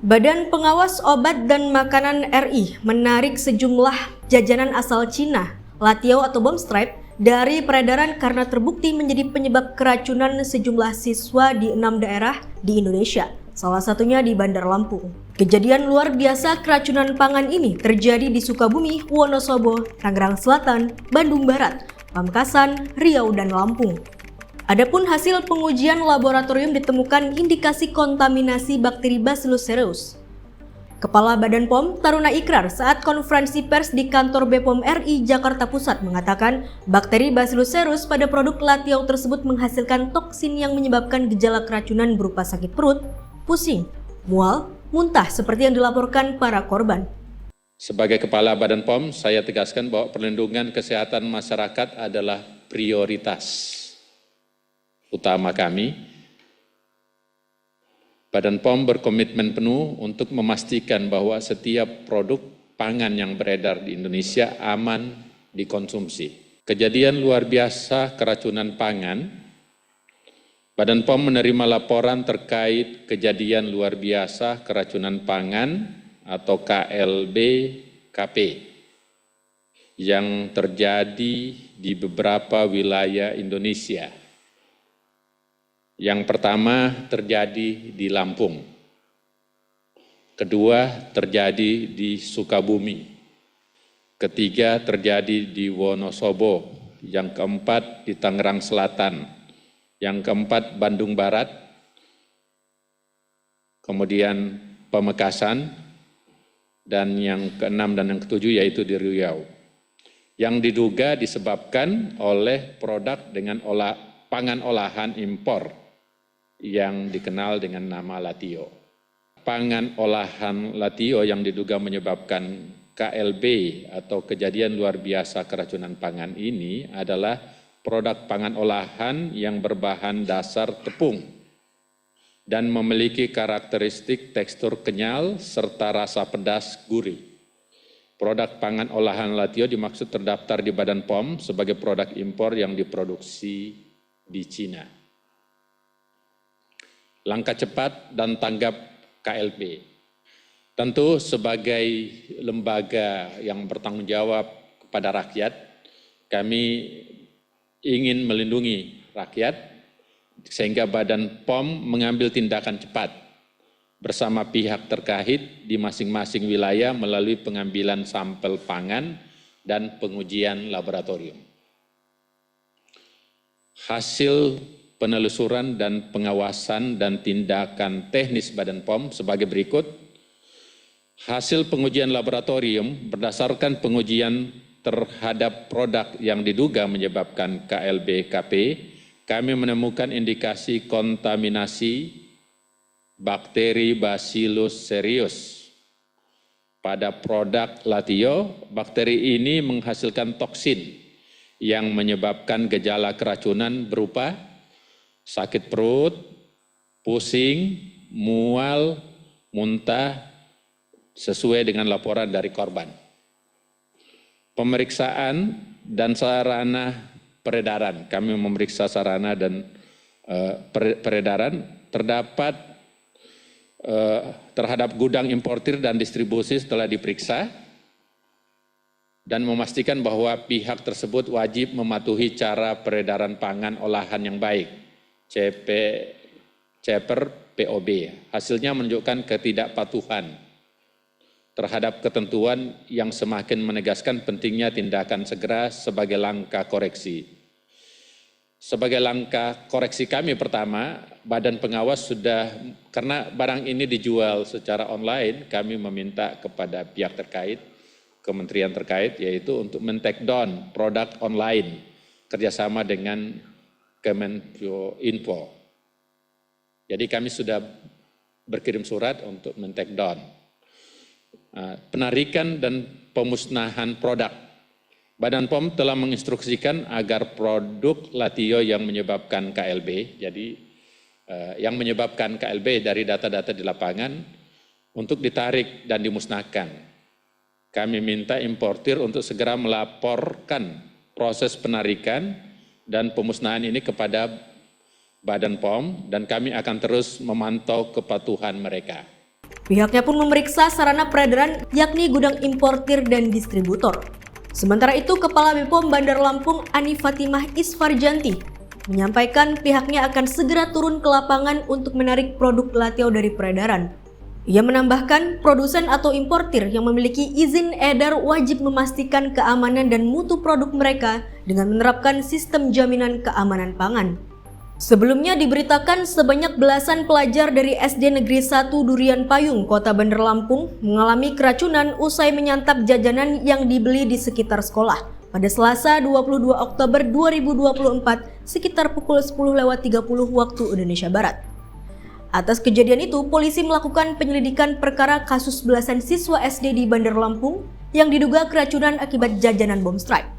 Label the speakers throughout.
Speaker 1: Badan Pengawas Obat dan Makanan RI menarik sejumlah jajanan asal Cina, Latio atau bom stripe, dari peredaran karena terbukti menjadi penyebab keracunan sejumlah siswa di 6 daerah di Indonesia, salah satunya di Bandar Lampung. Kejadian luar biasa keracunan pangan ini terjadi di Sukabumi, Wonosobo, Tangerang Selatan, Bandung Barat, Pamekasan, Riau, dan Lampung. Adapun hasil pengujian laboratorium ditemukan indikasi kontaminasi bakteri Bacillus cereus. Kepala Badan POM Taruna Ikrar saat konferensi pers di kantor BPOM RI Jakarta Pusat mengatakan bakteri Bacillus cereus pada produk Latio tersebut menghasilkan toksin yang menyebabkan gejala keracunan berupa sakit perut, pusing, mual, muntah seperti yang dilaporkan para korban.
Speaker 2: Sebagai Kepala Badan POM, saya tegaskan bahwa perlindungan kesehatan masyarakat adalah prioritas utama kami. Badan POM berkomitmen penuh untuk memastikan bahwa setiap produk pangan yang beredar di Indonesia aman dikonsumsi. Kejadian luar biasa keracunan pangan, Badan POM menerima laporan terkait kejadian luar biasa keracunan pangan atau KLB-KP yang terjadi di beberapa wilayah Indonesia. Yang pertama terjadi di Lampung, kedua terjadi di Sukabumi, ketiga terjadi di Wonosobo, yang keempat di Tangerang Selatan, yang keempat Bandung Barat, kemudian Pamekasan, dan yang keenam dan yang ketujuh yaitu di Riau. Yang diduga disebabkan oleh produk dengan pangan olahan impor yang dikenal dengan nama Latio. Pangan olahan Latio yang diduga menyebabkan KLB atau kejadian luar biasa keracunan pangan ini adalah produk pangan olahan yang berbahan dasar tepung dan memiliki karakteristik tekstur kenyal serta rasa pedas gurih. Produk pangan olahan Latio dimaksud terdaftar di Badan POM sebagai produk impor yang diproduksi di Cina. Langkah cepat dan tanggap KLB. Tentu sebagai lembaga yang bertanggung jawab kepada rakyat, kami ingin melindungi rakyat sehingga Badan POM mengambil tindakan cepat bersama pihak terkait di masing-masing wilayah melalui pengambilan sampel pangan dan pengujian laboratorium. Hasil penelusuran dan pengawasan dan tindakan teknis Badan POM sebagai berikut. Hasil pengujian laboratorium berdasarkan pengujian terhadap produk yang diduga menyebabkan KLB-KP, kami menemukan indikasi kontaminasi bakteri Bacillus cereus. Pada produk Latio, bakteri ini menghasilkan toksin yang menyebabkan gejala keracunan berupa sakit perut, pusing, mual, muntah, sesuai dengan laporan dari korban. Pemeriksaan dan sarana peredaran, kami memeriksa sarana dan peredaran, terhadap gudang importir dan distribusi setelah diperiksa, dan memastikan bahwa pihak tersebut wajib mematuhi cara peredaran pangan olahan yang baik. CPR POB. Hasilnya menunjukkan ketidakpatuhan terhadap ketentuan yang semakin menegaskan pentingnya tindakan segera sebagai langkah koreksi. Sebagai langkah koreksi kami pertama, Badan Pengawas sudah, karena barang ini dijual secara online, kami meminta kepada pihak terkait, kementerian terkait, yaitu untuk men-take down produk online kerjasama dengan Kemenkominfo. Jadi kami sudah berkirim surat untuk men-take down. Penarikan dan pemusnahan produk. Badan POM telah menginstruksikan agar produk Latio yang menyebabkan KLB, jadi yang menyebabkan KLB dari data-data di lapangan, untuk ditarik dan dimusnahkan. Kami minta importir untuk segera melaporkan proses penarikan dan pemusnahan ini kepada Badan POM, dan kami akan terus memantau kepatuhan mereka.
Speaker 1: Pihaknya pun memeriksa sarana peredaran yakni gudang importir dan distributor. Sementara itu, Kepala BPOM Bandar Lampung Ani Fatimah Isfarjanti menyampaikan pihaknya akan segera turun ke lapangan untuk menarik produk Latiau dari peredaran. Ia menambahkan, produsen atau importir yang memiliki izin edar wajib memastikan keamanan dan mutu produk mereka dengan menerapkan sistem jaminan keamanan pangan. Sebelumnya diberitakan sebanyak belasan pelajar dari SD Negeri 1 Durian Payung, Kota Bandar Lampung mengalami keracunan usai menyantap jajanan yang dibeli di sekitar sekolah pada Selasa 22 Oktober 2024 sekitar pukul 10.30 waktu Indonesia Barat. Atas kejadian itu, polisi melakukan penyelidikan perkara kasus belasan siswa SD di Bandar Lampung yang diduga keracunan akibat jajanan bom strike.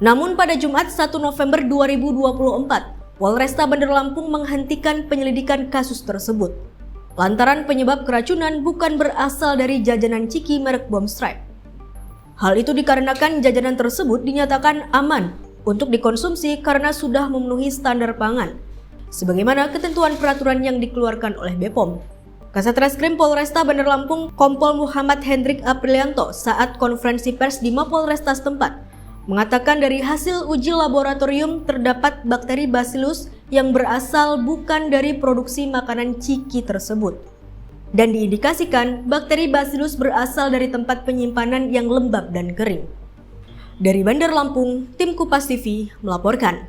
Speaker 1: Namun pada Jumat 1 November 2024, Polresta Bandar Lampung menghentikan penyelidikan kasus tersebut. Lantaran penyebab keracunan bukan berasal dari jajanan ciki merek bom strike. Hal itu dikarenakan jajanan tersebut dinyatakan aman untuk dikonsumsi karena sudah memenuhi standar pangan, sebagaimana ketentuan peraturan yang dikeluarkan oleh BPOM. Kasat Reskrim Polresta Bandar Lampung Kompol Muhammad Hendrik Aprilianto saat konferensi pers di Mapolresta setempat mengatakan dari hasil uji laboratorium terdapat bakteri Bacillus yang berasal bukan dari produksi makanan ciki tersebut. Dan diindikasikan bakteri Bacillus berasal dari tempat penyimpanan yang lembab dan kering. Dari Bandar Lampung, tim Kupas TV melaporkan.